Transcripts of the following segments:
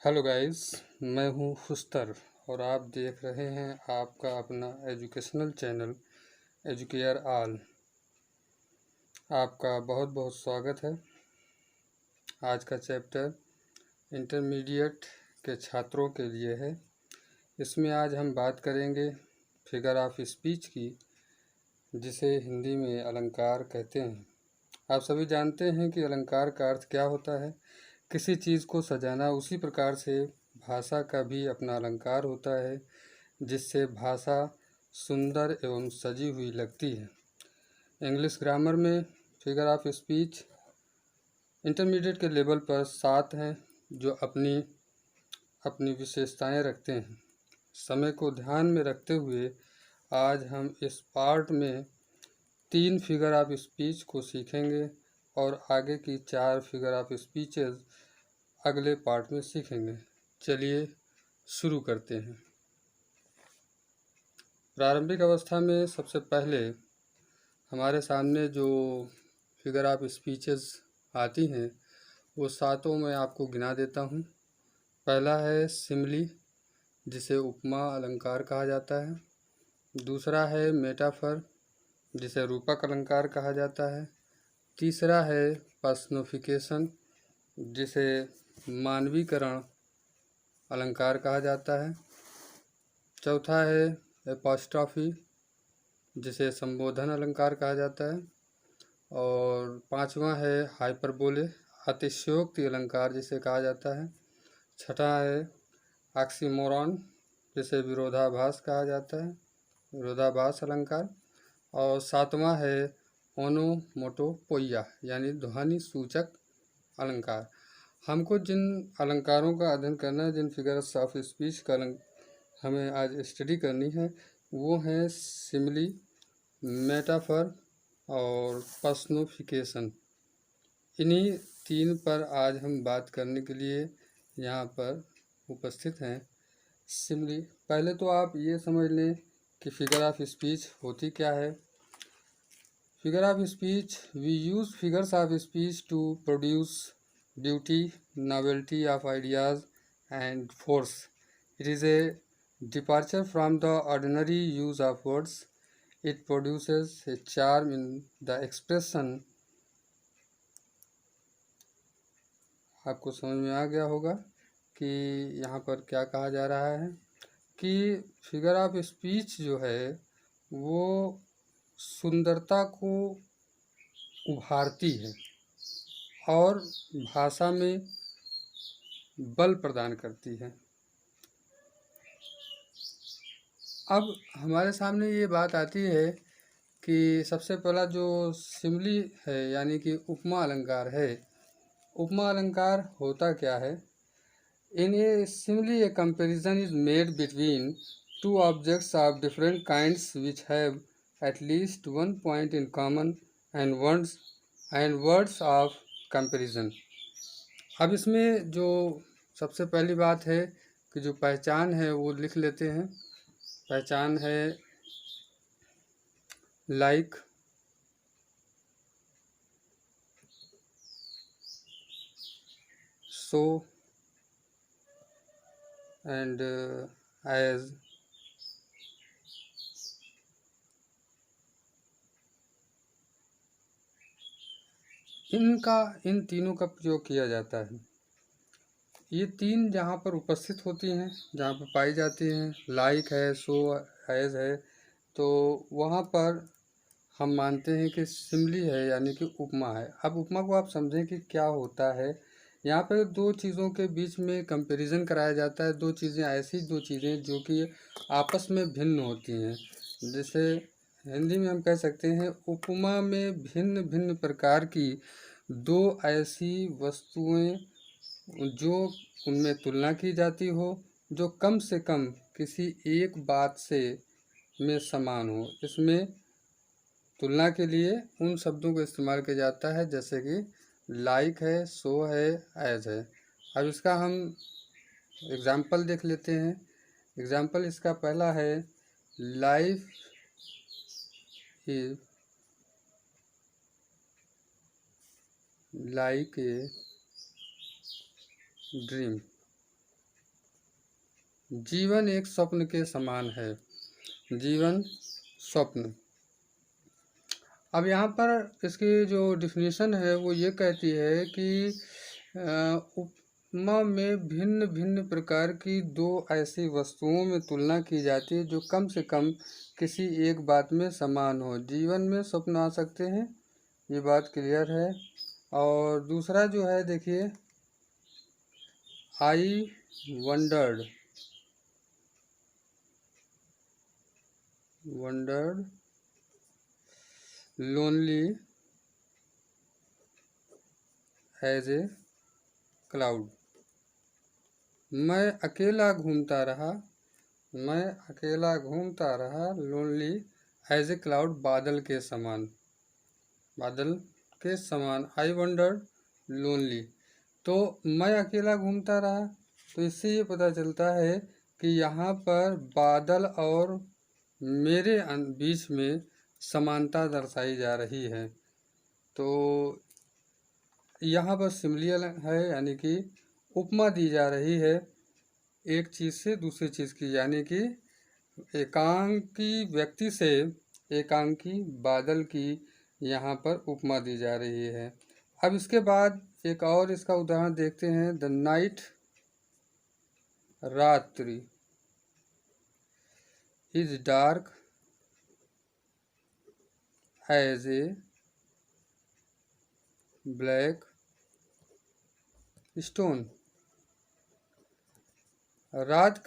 Hello guys, मैं हूं खुस्तर और आप देख रहे हैं आपका अपना एजुकेशनल चैनल एजुकेयर ऑल। आपका बहुत बहुत स्वागत है। आज का चैप्टर इंटरमीडिएट के छात्रों के लिए है। इसमें आज हम बात करेंगे फिगर ऑफ स्पीच की, जिसे हिंदी में अलंकार कहते हैं। आप सभी जानते हैं कि अलंकार का अर्थ क्या होता है। किसी चीज़ को सजाना। उसी प्रकार से भाषा का भी अपना अलंकार होता है, जिससे भाषा सुंदर एवं सजी हुई लगती है। इंग्लिश ग्रामर में फिगर ऑफ स्पीच इंटरमीडिएट के लेवल पर 7 हैं, जो अपनी अपनी विशेषताएं रखते हैं। समय को ध्यान में रखते हुए आज हम इस पार्ट में 3 फिगर ऑफ स्पीच को सीखेंगे और आगे की 4 फिगर ऑफ स्पीचेस अगले पार्ट में सीखेंगे। चलिए शुरू करते हैं। प्रारंभिक अवस्था में सबसे पहले हमारे सामने जो फिगर ऑफ स्पीचेस आती हैं वो 7 मैं आपको गिना देता हूँ। पहला है सिमिली, जिसे उपमा अलंकार कहा जाता है। दूसरा है मेटाफर, जिसे रूपक अलंकार कहा जाता है। तीसरा है पर्सनिफिकेशन, जिसे मानवीकरण अलंकार कहा जाता है। चौथा है एपॉस्ट्रॉफी, जिसे संबोधन अलंकार कहा जाता है। और पांचवा है हाइपरबोले, अतिशयोक्ति अलंकार जिसे कहा जाता है। छठा है ऑक्सीमोरॉन, जिसे विरोधाभास कहा जाता है, विरोधाभास अलंकार। और सातवां है ओनोमोटोपोइया, यानी ध्वनि सूचक अलंकार। हमको जिन अलंकारों का अध्ययन करना है, जिन फिगर्स ऑफ स्पीच का हमें आज स्टडी करनी है, वो हैं सिमिली, मेटाफर और पर्सनिफिकेशन। इन्हीं 3 पर आज हम बात करने के लिए यहाँ पर उपस्थित हैं। सिमिली, पहले तो आप ये समझ लें कि फिगर ऑफ स्पीच होती क्या है। Figure of speech, we use figures of speech to produce beauty, novelty of ideas and force. It is a departure from the ordinary use of words. It produces a charm in the expression. आपको समझ में आ गया होगा कि यहाँ पर क्या कहा जा रहा है कि फिगर ऑफ स्पीच जो है वो सुंदरता को उभारती है और भाषा में बल प्रदान करती है। अब हमारे सामने ये बात आती है कि सबसे पहला जो सिमिली है, यानी कि उपमा अलंकार है। उपमा अलंकार होता क्या है? In a simile a comparison is made between two objects of different kinds which have at least one point in common and words of comparison. अब इसमें जो सबसे पहली बात है कि जो पहचान है वो लिख लेते हैं। पहचान है लाइक, सो एंड एज। इन तीनों का प्रयोग किया जाता है। ये 3 जहाँ पर उपस्थित होती हैं, जहाँ पर पाई जाती हैं, लाइक है, सो, एज है, तो वहाँ पर हम मानते हैं कि सिमिली है, यानी कि उपमा है। अब उपमा को आप समझें कि क्या होता है। यहाँ पर 2 चीज़ों के बीच में कंपैरिजन कराया जाता है। 2 चीज़ें, ऐसी 2 चीज़ें जो कि आपस में भिन्न होती हैं। जैसे हिंदी में हम कह सकते हैं, उपमा में भिन्न भिन्न प्रकार की 2 ऐसी वस्तुएं जो उनमें तुलना की जाती हो, जो कम से कम किसी एक बात से में समान हो। इसमें तुलना के लिए उन शब्दों का इस्तेमाल किया जाता है, जैसे कि लाइक है, सो है, एज है। अब इसका हम एग्जाम्पल देख लेते हैं। एग्जाम्पल इसका पहला है life is like a dream. जीवन एक स्वप्न के समान है। जीवन स्वप्न। अब यहाँ पर इसकी जो डिफिनीशन है वो ये कहती है कि उपमा में भिन्न भिन्न प्रकार की दो ऐसी वस्तुओं में तुलना की जाती है जो कम से कम किसी एक बात में समान हो। जीवन में स्वप्न आ सकते हैं, ये बात क्लियर है। और दूसरा जो है देखिए, I wondered lonely as a cloud. मैं अकेला घूमता रहा लोनली एज ए क्लाउड, बादल के समान। आई वंडर्ड लोनली। तो मैं अकेला घूमता रहा, तो इससे ये पता चलता है कि यहाँ पर बादल और मेरे बीच में समानता दर्शाई जा रही है। तो यहाँ पर सिमिलियर है, यानी कि उपमा दी जा रही है एक चीज़ से दूसरी चीज़ की, यानी कि एकांकी व्यक्ति से एकांकी बादल की यहाँ पर उपमा दी जा रही है। अब इसके बाद एक और इसका उदाहरण देखते हैं। द नाइट, रात्रि, is dark as a black stone. रात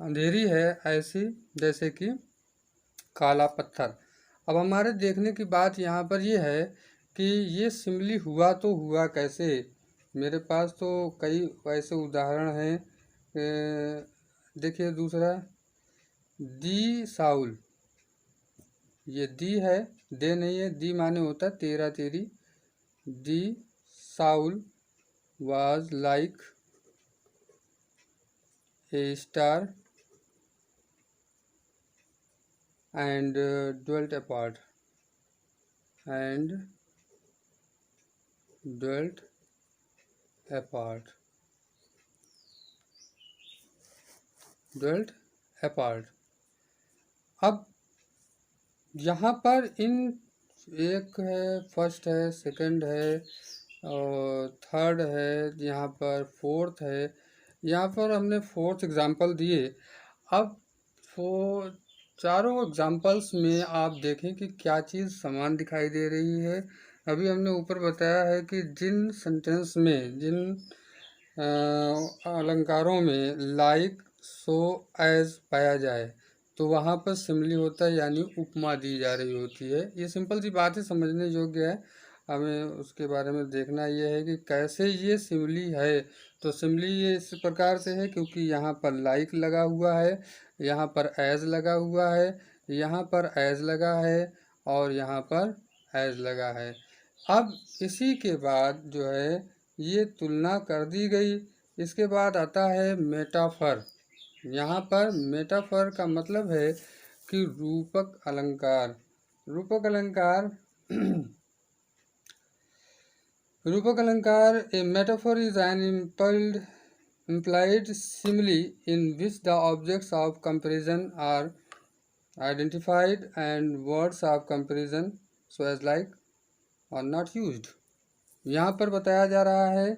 अंधेरी है ऐसी जैसे कि काला पत्थर। अब हमारे देखने की बात यहाँ पर ये है कि ये सिमिली हुआ तो हुआ कैसे। मेरे पास तो कई ऐसे उदाहरण हैं। देखिए दूसरा, दी साउल, ये दी है, दे नहीं है, दी माने होता तेरा तेरी। दी Saul was like a star and dwelt apart अब यहाँ पर इन एक है, फर्स्ट है, सेकंड है और थर्ड है, यहाँ पर फोर्थ है। यहाँ पर हमने फोर्थ एग्जांपल दिए। अब चारों एग्जांपल्स में आप देखें कि क्या चीज़ समान दिखाई दे रही है। अभी हमने ऊपर बताया है कि जिन सेंटेंस में, जिन अलंकारों में लाइक, सो, एज पाया जाए तो वहाँ पर सिमिली होता है, यानी उपमा दी जा रही होती है। ये सिंपल सी बात है, समझने योग्य है। हमें उसके बारे में देखना ये है कि कैसे ये सिमिली है। तो सिमिली ये इस प्रकार से है क्योंकि यहाँ पर लाइक लगा हुआ है, यहाँ पर एज लगा हुआ है, यहाँ पर एज लगा है और यहाँ पर एज लगा है। अब इसी के बाद जो है ये तुलना कर दी गई। इसके बाद आता है मेटाफर। यहाँ पर मेटाफर का मतलब है कि रूपक अलंकार। रूपक अलंकार a metaphor is an implied simile in which the objects of comparison are identified and words of comparison so as like are not used। यहाँ पर बताया जा रहा है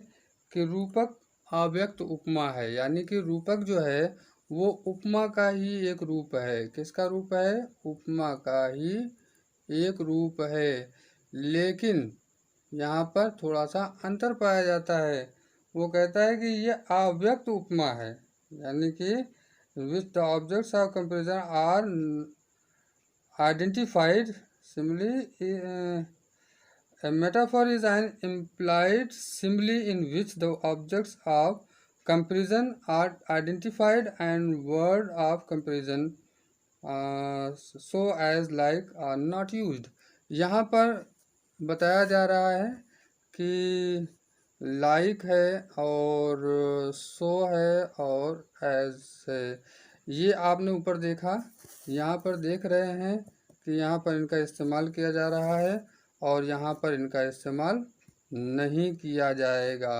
कि रूपक अव्यक्त उपमा है, यानी कि रूपक जो है वो उपमा का ही एक रूप है। किसका रूप है? उपमा का ही एक रूप है, लेकिन यहाँ पर थोड़ा सा अंतर पाया जाता है। वो कहता है कि ये अव्यक्त उपमा है, यानी कि which the objects of comparison are identified simile. A metaphor is an implied simile in which the objects of comparison are identified and word of comparison so as like are not used। यहाँ पर बताया जा रहा है कि like है और सो है और एज है। ये आपने ऊपर देखा, यहाँ पर देख रहे हैं कि यहाँ पर इनका इस्तेमाल किया जा रहा है और यहाँ पर इनका इस्तेमाल नहीं किया जाएगा।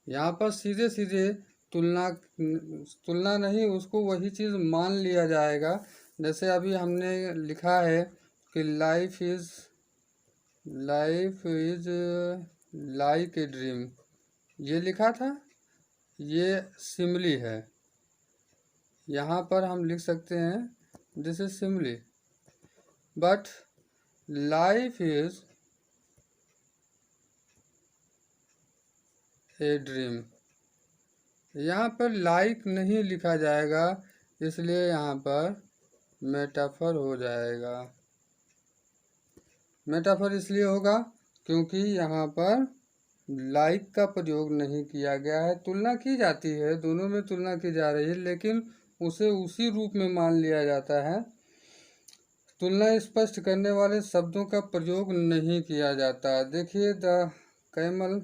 यहाँ पर सीधे सीधे तुलना तुलना नहीं, उसको वही चीज़ मान लिया जाएगा। जैसे अभी हमने लिखा है कि life is like a dream, ये लिखा था, ये सिमली है। यहाँ पर हम लिख सकते हैं this is simile, but life is a dream. यहाँ पर लाइक नहीं लिखा जाएगा, इसलिए यहाँ पर मेटाफर हो जाएगा। मेटाफर इसलिए होगा क्योंकि यहाँ पर लाइक का प्रयोग नहीं किया गया है। तुलना की जाती है, दोनों में तुलना की जा रही है, लेकिन उसे उसी रूप में मान लिया जाता है। तुलना स्पष्ट करने वाले शब्दों का प्रयोग नहीं किया जाता। देखिए द कैमल,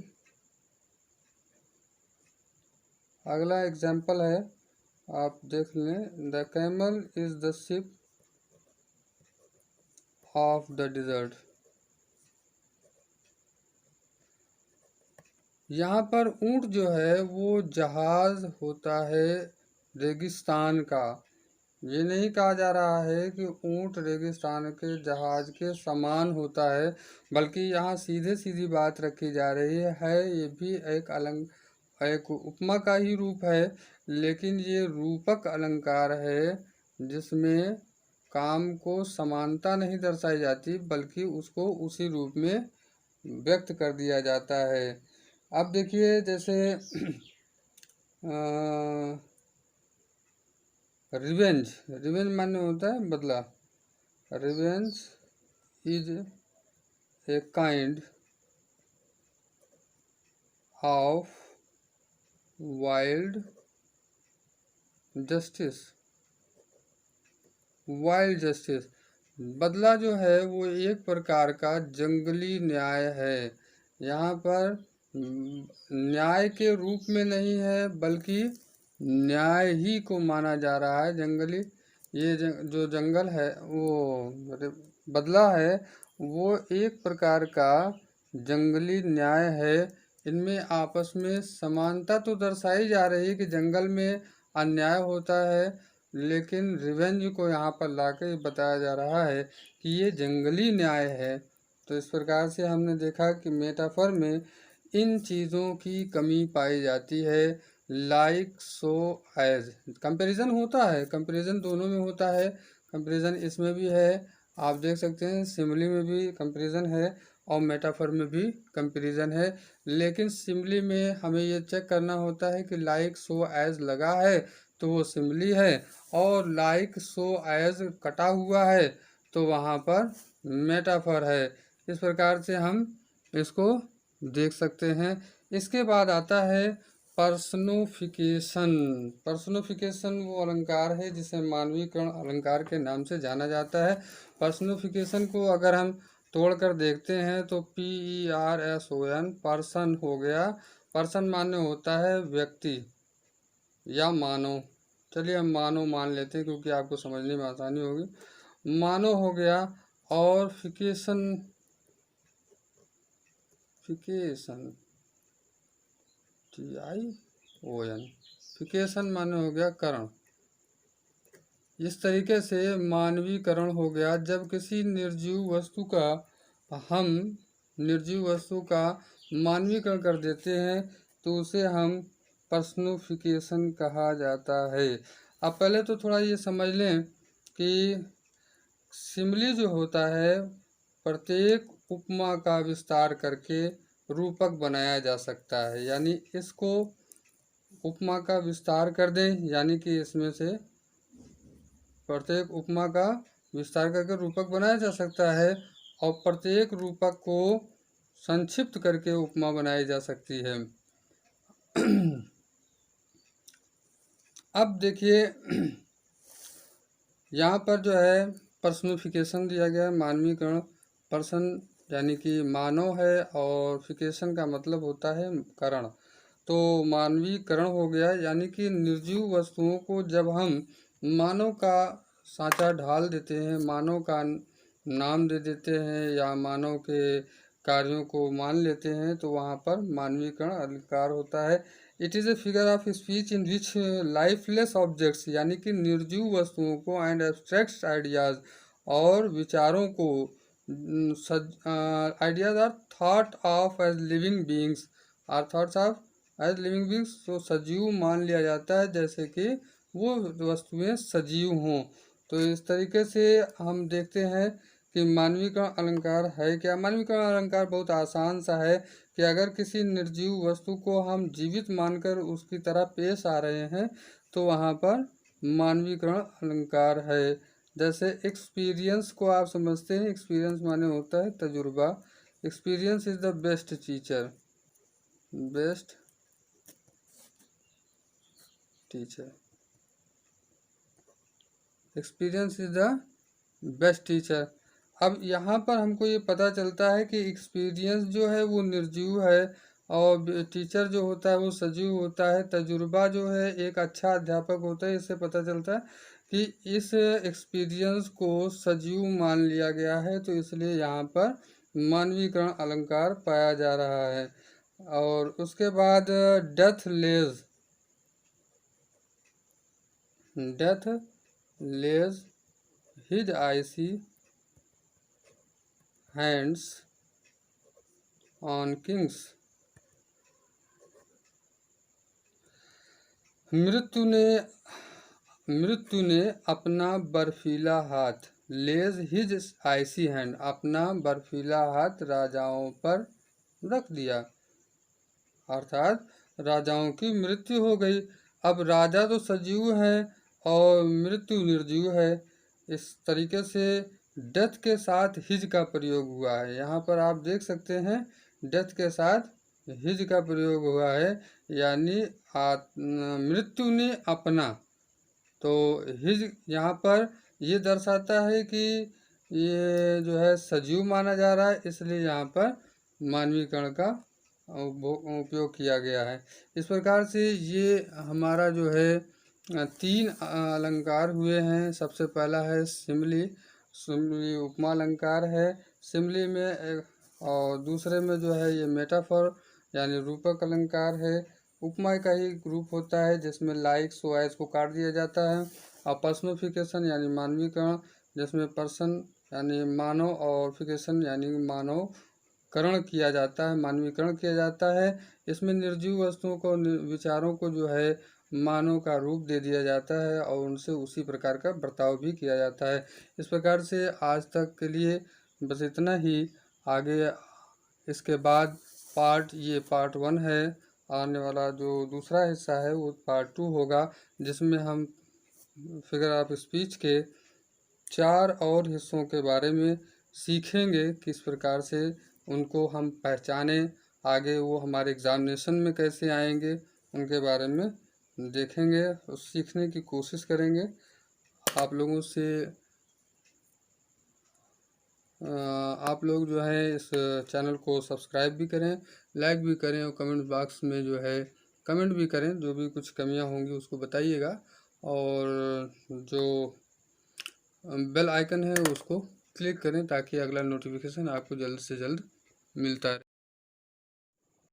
अगला एग्जाम्पल है, आप देख लें। The camel is the ship of the dessert. यहाँ पर ऊंट जो है वो जहाज होता है रेगिस्तान का। ये नहीं कहा जा रहा है कि ऊंट रेगिस्तान के जहाज के समान होता है, बल्कि यहाँ सीधे सीधी बात रखी जा रही है। ये भी एक उपमा का ही रूप है, लेकिन ये रूपक अलंकार है जिसमें काम को समानता नहीं दर्शाई जाती, बल्कि उसको उसी रूप में व्यक्त कर दिया जाता है। अब देखिए जैसे रिवेंज, रिवेंज माने होता है बदला। Revenge is a kind of wild justice. Wild justice, बदला जो है वो एक प्रकार का जंगली न्याय है। यहाँ पर न्याय के रूप में नहीं है, बल्कि न्याय ही को माना जा रहा है। जंगली, ये जो जंगल है वो बदला है, वो एक प्रकार का जंगली न्याय है। इनमें आपस में समानता तो दर्शाई जा रही है कि जंगल में अन्याय होता है, लेकिन रिवेंज को यहाँ पर लाके बताया जा रहा है कि ये जंगली न्याय है। तो इस प्रकार से हमने देखा कि मेटाफर में इन चीज़ों की कमी पाई जाती है। लाइक, सो, एज, कंपैरिजन होता है, कंपैरिजन दोनों में होता है। कंपैरिजन इसमें भी है, आप देख सकते हैं सिमिली में भी कंपैरिजन है और मेटाफर में भी कंपैरिजन है। लेकिन सिमिली में हमें ये चेक करना होता है कि लाइक, सो, एज लगा है तो वो सिमिली है, और लाइक, सो, एज कटा हुआ है तो वहाँ पर मेटाफर है। इस प्रकार से हम इसको देख सकते हैं। इसके बाद आता है पर्सनोफिकेशन। पर्सनोफिकेशन वो अलंकार है जिसे मानवीकरण अलंकार के नाम से जाना जाता है। पर्सनोफिकेशन को अगर हम तोड़कर देखते हैं तो PERSON, पर्सन हो गया। पर्सन माने होता है व्यक्ति या मानव। चलिए हम मानव मान लेते हैं क्योंकि आपको समझने में आसानी होगी। मानव हो गया, और फिकेशन TION, फिकेशन माने हो गया करण। इस तरीके से मानवीकरण हो गया। जब किसी निर्जीव वस्तु का हम निर्जीव वस्तु का मानवीकरण कर देते हैं तो उसे हम पर्सनोफिकेशन कहा जाता है। अब पहले तो थोड़ा ये समझ लें कि सिमिली जो होता है, प्रत्येक उपमा का विस्तार करके रूपक बनाया जा सकता है। यानी इसको उपमा का विस्तार कर दें, यानी कि इसमें से प्रत्येक उपमा का विस्तार करके रूपक बनाया जा सकता है, और प्रत्येक रूपक को संक्षिप्त करके उपमा बनाई जा सकती है। अब देखिए यहाँ पर जो है पर्सनिफिकेशन दिया गया है, मानवीकरण। पर्सन यानी कि मानव है, और फिकेशन का मतलब होता है करण। तो मानवीकरण हो गया, यानी कि निर्जीव वस्तुओं को जब हम मानव का सांचा ढाल देते हैं, मानव का नाम दे देते हैं, या मानव के कार्यों को मान लेते हैं, तो वहाँ पर मानवीकरण अलंकार होता है। It is a figure of speech in which lifeless objects यानी कि निर्जीव वस्तुओं को एंड एब्स्ट्रैक्ट आइडियाज़ और विचारों को ideas are thought of as living beings are thoughts of as living beings, तो सजीव मान लिया जाता है जैसे कि वो वस्तुएं सजीव हों। तो इस तरीके से हम देखते हैं कि मानवीकरण अलंकार है क्या। मानवीकरण अलंकार बहुत आसान सा है कि अगर किसी निर्जीव वस्तु को हम जीवित मानकर उसकी तरह पेश आ रहे हैं तो वहाँ पर मानवीकरण अलंकार है। जैसे एक्सपीरियंस को आप समझते हैं, एक्सपीरियंस माने होता है तजुर्बा। Experience is the best teacher, best teacher, experience is the best teacher. अब यहाँ पर हमको ये पता चलता है कि एक्सपीरियंस जो है वो निर्जीव है और टीचर जो होता है वो सजीव होता है। तजुर्बा जो है एक अच्छा अध्यापक होता है। इससे पता चलता है कि इस एक्सपीरियंस को सजीव मान लिया गया है, तो इसलिए यहाँ पर मानवीकरण अलंकार पाया जा रहा है। और उसके बाद death lays, death lays his icy hands on kings, मृत्यु ने अपना बर्फीला हाथ, लेज हिज आइसी हैंड, अपना बर्फीला हाथ राजाओं पर रख दिया, अर्थात राजाओं की मृत्यु हो गई। अब राजा तो सजीव हैं और मृत्यु निर्जीव है। इस तरीके से डेथ के साथ हिज का प्रयोग हुआ है। यहाँ पर आप देख सकते हैं डेथ के साथ हिज का प्रयोग हुआ है, यानी मृत्यु ने अपना। तो हिज यहाँ पर ये दर्शाता है कि ये जो है सजीव माना जा रहा है, इसलिए यहाँ पर मानवीकरण का उपयोग किया गया है। इस प्रकार से ये हमारा जो है 3 अलंकार हुए हैं। सबसे पहला है सिमली, सिमली उपमा अलंकार है सिमली में, और दूसरे में जो है ये मेटाफर यानी रूपक अलंकार है। उपमा का ही रूप होता है जिसमें लाइक सो एज को काट दिया जाता है। और पर्सनिफिकेशन यानी मानवीकरण, जिसमें पर्सन यानी मानव और फिकेशन यानी मानव करण किया जाता है, मानवीकरण किया जाता है। इसमें निर्जीव वस्तुओं को, विचारों को जो है मानव का रूप दे दिया जाता है और उनसे उसी प्रकार का बर्ताव भी किया जाता है। इस प्रकार से आज तक के लिए बस इतना ही। आगे इसके बाद ये पार्ट 1 है। आने वाला जो दूसरा हिस्सा है वो पार्ट 2 होगा, जिसमें हम फिगर ऑफ स्पीच के 4 और हिस्सों के बारे में सीखेंगे, किस प्रकार से उनको हम पहचानें, आगे वो हमारे एग्ज़ामिनेशन में कैसे आएंगे उनके बारे में देखेंगे और सीखने की कोशिश करेंगे। आप लोगों से आप लोग जो है इस चैनल को सब्सक्राइब भी करें, लाइक भी करें और कमेंट बॉक्स में जो है कमेंट भी करें। जो भी कुछ कमियां होंगी उसको बताइएगा, और जो बेल आइकन है उसको क्लिक करें ताकि अगला नोटिफिकेशन आपको जल्द से जल्द मिलता है।